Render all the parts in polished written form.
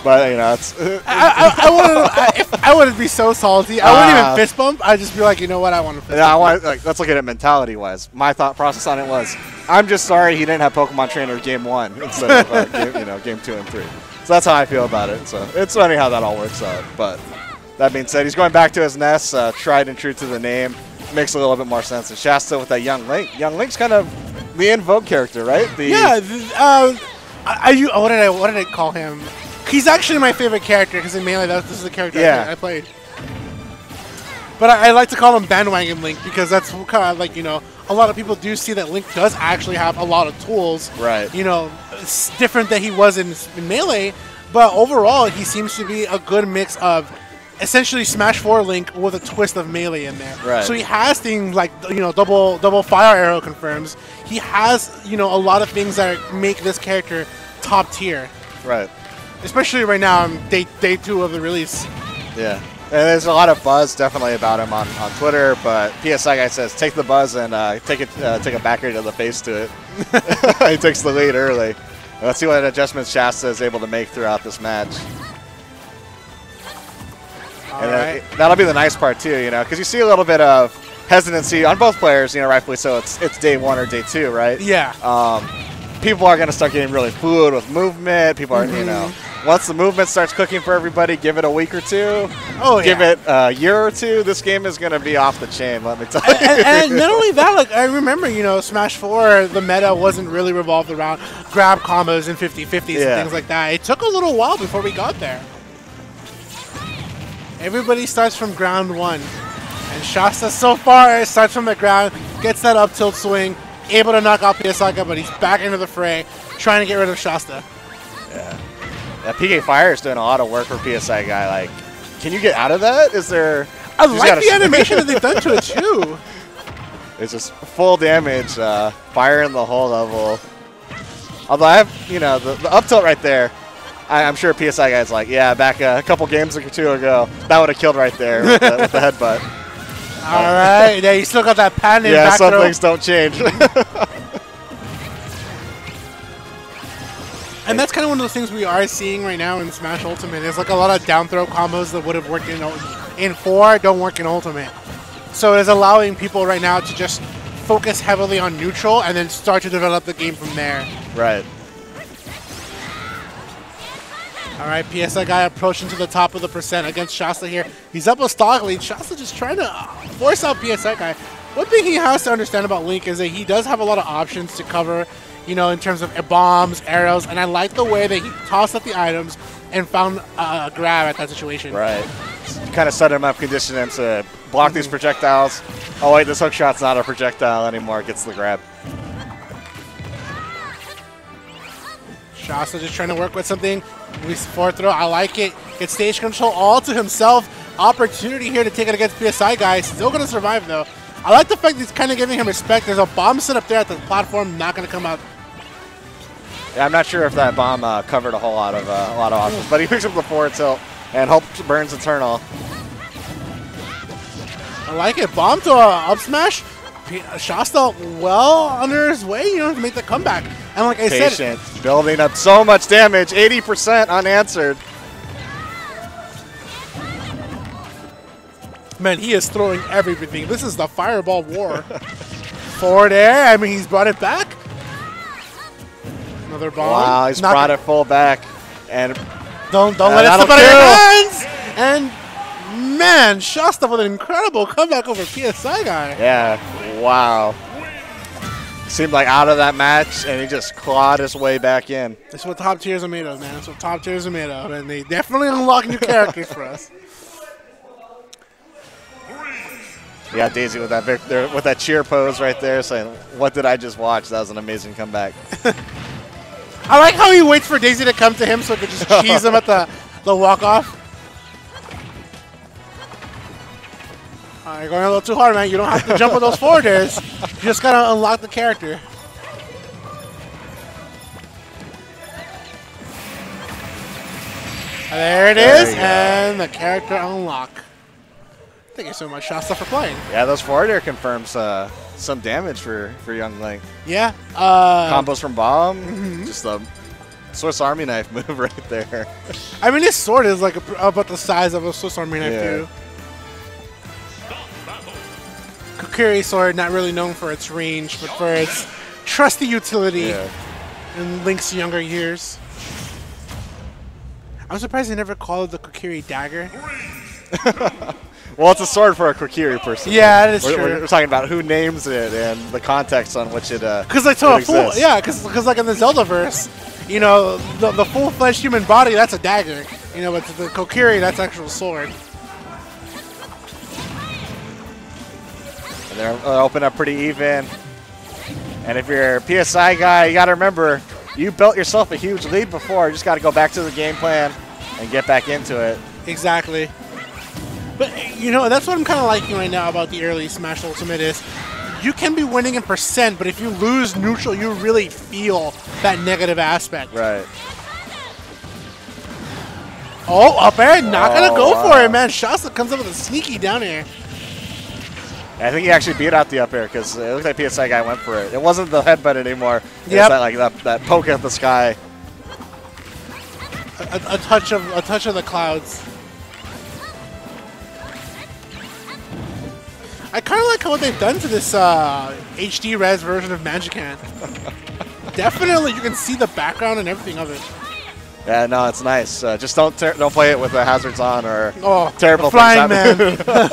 But you know, it's. I wouldn't be so salty. I wouldn't even fist bump. I'd just be like, you know what, I want to fist bump. I want. Like, let's look at it mentality-wise. My thought process on it was, I'm just sorry he didn't have Pokemon Trainer Game 1 instead of Game 2 and 3. So that's how I feel about it. So it's funny how that all works out. But that being said, he's going back to his Ness, tried and true to the name. Makes a little bit more sense. And Shasta with that Young Link. Young Link's kind of the in vogue character, right? What did I call him? He's actually my favorite character because in Melee, this is the character I played. But I like to call him Bandwagon Link because that's kind of like, you know, a lot of people do see that Link does actually have a lot of tools. Right. You know, it's different than he was in Melee, but overall, he seems to be a good mix of essentially Smash 4 Link with a twist of Melee in there. Right. So he has things like, you know, double fire arrow confirms. He has, you know, a lot of things that make this character top tier. Right. Especially right now on day 2 of the release. Yeah. And there's a lot of buzz definitely about him on Twitter, but PSIguy says take the buzz and take a backer to the face to it. He takes the lead early. Let's see what adjustments Shasta is able to make throughout this match. And that'll be the nice part too, you know, because you see a little bit of hesitancy on both players, you know, rightfully so. It's day 1 or day 2, right? Yeah. People are going to start getting really fluid with movement. People are, you know, once the movement starts cooking for everybody, give it a week or 2. Oh, yeah. Give it a year or 2. This game is going to be off the chain, let me tell you. And not only that, like, I remember, you know, Smash 4, the meta wasn't really revolved around grab combos and 50-50s and things like that. It took a little while before we got there. Everybody starts from ground 1. And Shasta so far starts from the ground, gets that up tilt swing, able to knock out PSIguy, but he's back into the fray, trying to get rid of Shasta. Yeah. PK Fire is doing a lot of work for PSIguy. Like, can you get out of that? Is there... I like the animation that they've done to it, too. It's just full damage, fire in the whole level. Although I have, you know, the up tilt right there, I'm sure PSIguy is like, yeah, back a couple games or 2 ago, that would have killed right there with the headbutt. All right, yeah, you still got that patent. Yeah, some things don't change. And that's kind of one of those things we are seeing right now in Smash Ultimate. There's like a lot of down throw combos that would have worked in 4, don't work in Ultimate. So it's allowing people right now to just focus heavily on neutral and then start to develop the game from there. Right. All right, PSIguy approaching to the top of the percent against Shasta here. He's up a stock lead. Shasta just trying to force out PSIguy. One thing he has to understand about Link is that he does have a lot of options to cover, you know, in terms of bombs, arrows, and I like the way that he tossed up the items and found a grab at that situation. Right. Kind of set him up, condition him to block these projectiles. Oh wait, this hook shot's not a projectile anymore. Gets the grab. Shasta just trying to work with something. Release 4th throw. I like it. Gets stage control all to himself. Opportunity here to take it against PSIguy. Still going to survive though. I like the fact that he's kind of giving him respect. There's a bomb set up there at the platform. Not going to come out. Yeah, I'm not sure if that bomb covered a whole lot of options, but he picks up the forward tilt and hope burns eternal. I like it. Bomb to up smash. Shasta well under his way, you know, to make the comeback. And like I said, building up so much damage, 80% unanswered. Man, he is throwing everything. This is the fireball war. Forward air. I mean, he's brought it back. Another bomb. Wow, he's brought it full back, and don't let it slip out of your hands. And man, Shasta with an incredible comeback over PSIguy. Yeah, wow. Seemed like out of that match, and he just clawed his way back in. That's what top tiers are made of, man. That's what top tiers are made of, and they definitely unlock new characters for us. You got Daisy with that cheer pose right there, saying, "What did I just watch? That was an amazing comeback." I like how he waits for Daisy to come to him so he could just cheese him at the walk-off. All right, going a little too hard, man. You don't have to jump with those forward airs. You just got to unlock the character. There it is, and the character unlock. Thank you so much, Shasta, for playing. Yeah, those forward air confirms some damage for Young Link. Yeah. Combos from bomb, just the Swiss Army knife move right there. I mean, this sword is like about the size of a Swiss Army knife, too. Kokiri sword, not really known for its range, but for its trusty utility in Link's younger years. I'm surprised they never called it the Kokiri dagger. Well, it's a sword for a Kokiri person. Yeah, that is true. We're talking about who names it and the context on which it Because like because like in the Zeldaverse, you know, the full-fledged human body, that's a dagger. You know, but the Kokiri, that's actual sword. And they're open up pretty even. And if you're a PSIguy, you got to remember, you built yourself a huge lead before. You just got to go back to the game plan and get back into it. Exactly. But, you know, that's what I'm kind of liking right now about the early Smash Ultimate is you can be winning in percent, but if you lose neutral, you really feel that negative aspect. Right. Oh, up air, not going to go for it, man. Shasta comes up with a sneaky down air. I think he actually beat out the up air because it looked like PSIguy went for it. It wasn't the headbutt anymore. It was that poke at the sky. A touch of the clouds. I kind of like what they've done to this HD res version of Magican. Definitely, you can see the background and everything of it. Yeah, no, it's nice. Just don't play it with the hazards on or terrible flying things. Man.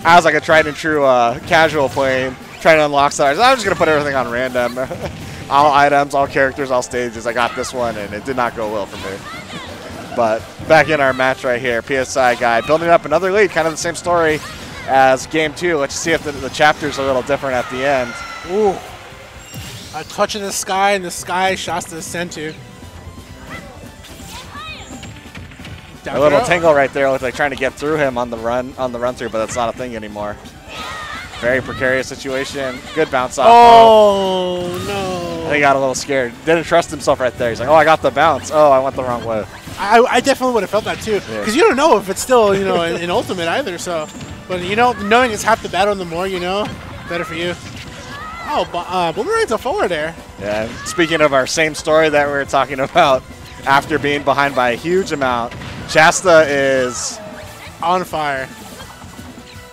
I was like a tried and true casual playing, trying to unlock stars. I was just gonna put everything on random, all items, all characters, all stages. I got this one, and it did not go well for me. But back in our match right here, PSIguy building up another lead, kind of the same story as game 2. Let's see if the chapter's a little different at the end. Ooh, a touch in the sky, and the sky Shasta is sent to. A little tingle right there, looked like trying to get through him on the run through, but that's not a thing anymore. Very precarious situation. Good bounce off. Oh no! And he got a little scared. Didn't trust himself right there. He's like, "Oh, I got the bounce. Oh, I went the wrong way." I definitely would have felt that too, because you don't know if it's still in Ultimate either. So, but knowing it's half the battle, and the more you know, better for you. Oh, Boomerang's a forward there. Yeah. Speaking of our same story that we were talking about, after being behind by a huge amount, Shasta is on fire.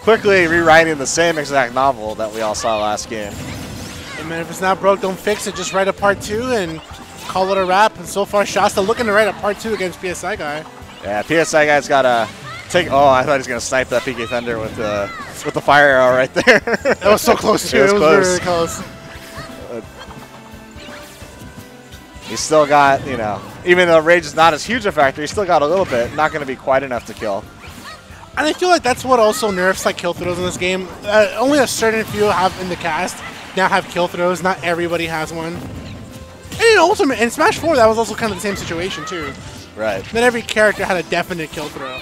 Quickly rewriting the same exact novel that we all saw last game. Hey man, if it's not broke, don't fix it. Just write a part 2 and call it a wrap. And so far, Shasta looking to write a part 2 against PSIguy. Yeah, PSIguy's got to take. Oh, I thought he was going to snipe that PK Thunder with the fire arrow right there. That was so close too. It was really close. He's still got, even though rage is not as huge a factor, he's still got a little bit. Not going to be quite enough to kill. And I feel like that's what also nerfs like kill throws in this game. Only a certain few have in the cast now have kill throws. Not everybody has one. And in Ultimate, in Smash 4, that was also kind of the same situation too. Right. Not every character had a definite kill throw.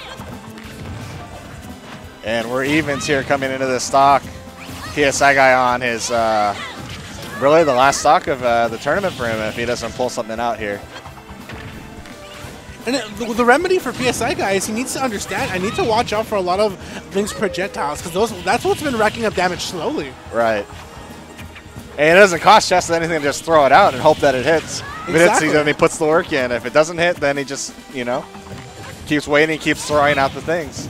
And we're evens here coming into this stock. PSIguy on his really the last stock of the tournament for him if he doesn't pull something out here. And the remedy for PSIguy is he needs to understand, I need to watch out for a lot of Link's projectiles, because that's what's been racking up damage slowly. Right. And it doesn't cost Shasta anything to just throw it out and hope that it hits. If it hits, then he puts the work in. If it doesn't hit, then he just, keeps waiting, keeps throwing out the things.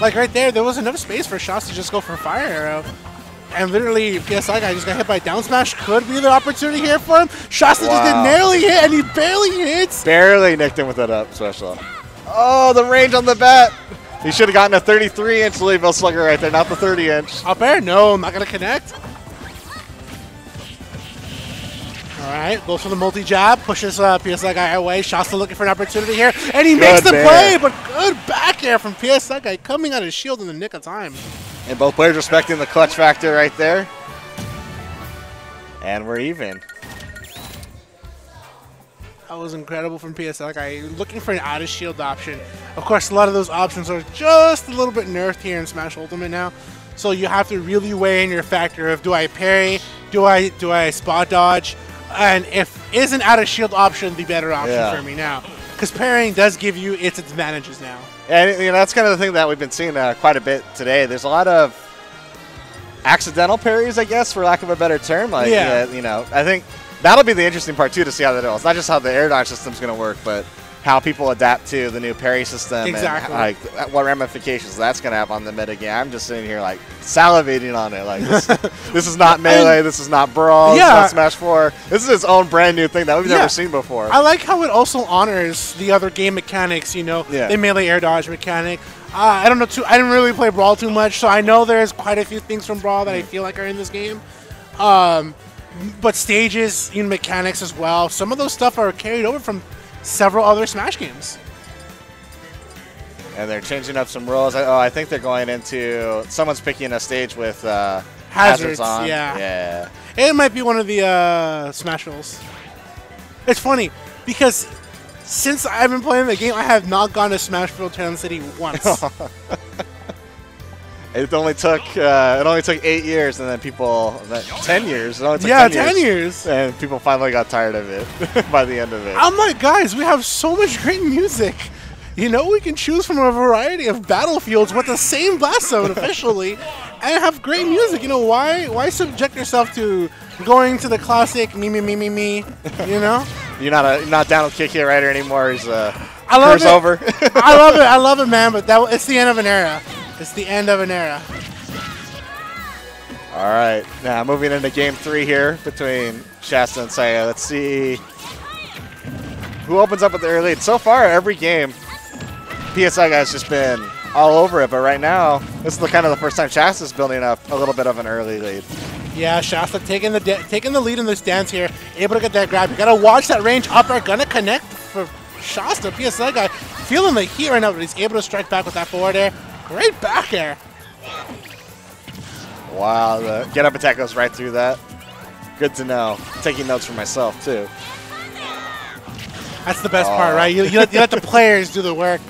Like right there was enough space for Shasta to just go for Fire Arrow. And literally, PSIguy just got hit by down smash. Could be the opportunity here for him. Shasta just did nearly hit, and he barely hits. Barely nicked him with that up special. Oh, the range on the bat. He should have gotten a 33-inch Louisville Slugger right there, not the 30-inch. Up air? No, I'm not going to connect. All right, goes for the multi-jab, pushes PSIguy away. Shasta looking for an opportunity here, and he makes the play, but good back air from PSIguy coming out of his shield in the nick of time. And both players respecting the clutch factor right there. And we're even. That was incredible from PSIguy. Looking for an out-of-shield option. Of course, a lot of those options are just a little bit nerfed here in Smash Ultimate now. So you have to really weigh in your factor of, do I parry? Do I spot dodge? And if is an out-of-shield option the better option for me now? Because parrying does give you its advantages now. And that's kind of the thing that we've been seeing quite a bit today. There's a lot of accidental parries, I guess, for lack of a better term. Like, yeah. You know, I think that'll be the interesting part too, to see how that goes. Not just how the air dodge system's going to work, but how people adapt to the new parry system. Exactly. And like what ramifications that's going to have on the meta game. I'm just sitting here like salivating on it. Like this is not Melee. This is not Brawl. Yeah. This is not Smash 4. This is its own brand new thing that we've never seen before. I like how it also honors the other game mechanics. You know, the Melee air dodge mechanic. I don't know I didn't really play Brawl too much, so I know there's quite a few things from Brawl that I feel like are in this game. But stages, mechanics as well. Some of those stuff are carried over from several other Smash games. And they're changing up some rules. I think they're going into someone's picking a stage with hazards on. Yeah. It might be one of the Smash rules. It's funny because since I've been playing the game, I have not gone to Smashville Town City once. It only took 8 years, and then 10 years. It only took 10 years. And people finally got tired of it by the end of it. I'm like, guys, we have so much great music. We can choose from a variety of battlefields with the same blast zone officially, and have great music. Why subject yourself to going to the classic me? You're not down with Kick It Rider anymore. He's I love career's it. over. I love it, man. But it's the end of an era. It's the end of an era. All right, now moving into Game 3 here between Shasta and Saya. Let's see who opens up with the early lead. So far, every game, PSIguy has just been all over it. But right now, this is kind of the first time Shasta's building up a little bit of an early lead. Yeah, Shasta taking the lead in this dance here, able to get that grab. You gotta watch that range up air, gonna connect for Shasta. PSIguy feeling the heat right now, but he's able to strike back with that forward air. Great back air. Wow, the get-up attack goes right through that. Good to know. Taking notes for myself, too. That's the best part, right? You let the players do the work.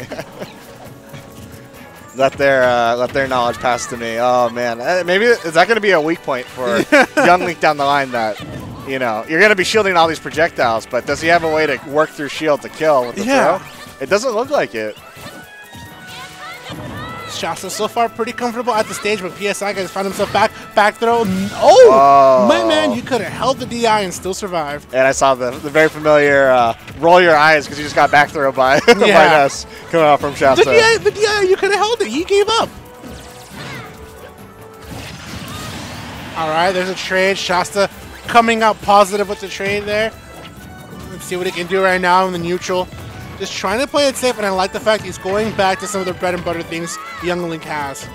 Let their knowledge pass to me. Oh, man. Maybe is that going to be a weak point for Young Link down the line that, you're going to be shielding all these projectiles, but does he have a way to work through shield to kill with the throw? It doesn't look like it. Shasta so far pretty comfortable at the stage, but PSIguy has found himself back throw. Oh, my man, you could have held the DI and still survived. And I saw the very familiar roll your eyes because you just got back throw by Ness coming out from Shasta. The DI, you could have held it. He gave up. All right, there's a trade. Shasta coming out positive with the trade there. Let's see what he can do right now in the neutral. Just trying to play it safe, and I like the fact he's going back to some of the bread and butter things Young Link has.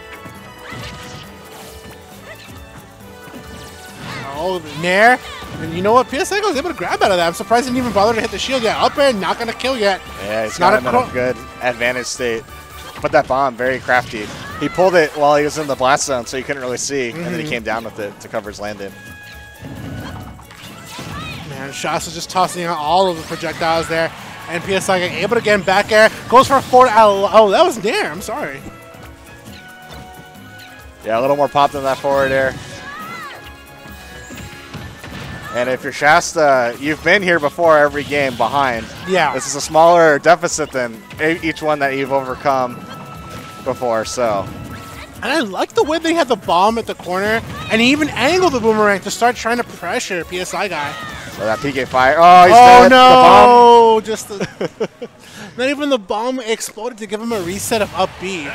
Oh, Nair. And you know what? PSIguy was able to grab out of that. I'm surprised he didn't even bother to hit the shield yet. Up air, not going to kill yet. Yeah, he's got him in a good advantage state. Put that bomb, very crafty. He pulled it while he was in the blast zone, so you couldn't really see, and then he came down with it to cover his landing. Man, Shasta's just tossing out all of the projectiles there. And PSIguy able to get him back air. Goes for a forward. Oh, that was Nair. I'm sorry. Yeah, a little more pop than that forward air. And if you're Shasta, you've been here before every game behind. Yeah. This is a smaller deficit than each one that you've overcome before, so. And I like the way they had the bomb at the corner, and he even angled the boomerang to start trying to pressure PSIguy. So that PK fire. Oh, he's dead. No! Just not even the bomb exploded to give him a reset of up B.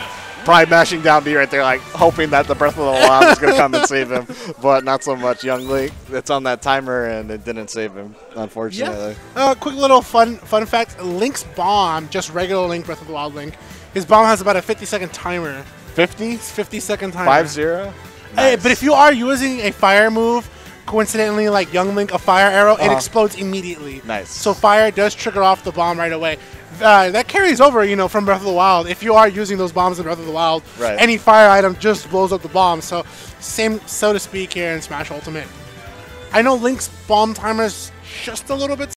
Probably mashing down B right there, like hoping that the Breath of the Wild was going to come and save him, but not so much. Young Link, it's on that timer, and it didn't save him, unfortunately. Yeah. Quick little fun fact: Link's bomb, just regular Link, Breath of the Wild Link, his bomb has about a 50-second timer. 50? 50-second timer. 5-0. Nice. Hey, but if you are using a fire move, coincidentally, like Young Link, a fire arrow, it explodes immediately. Nice. So fire does trigger off the bomb right away. That carries over, from Breath of the Wild. If you are using those bombs in Breath of the Wild, any fire item just blows up the bomb. So same, so to speak, here in Smash Ultimate. I know Link's bomb timer is just a little bit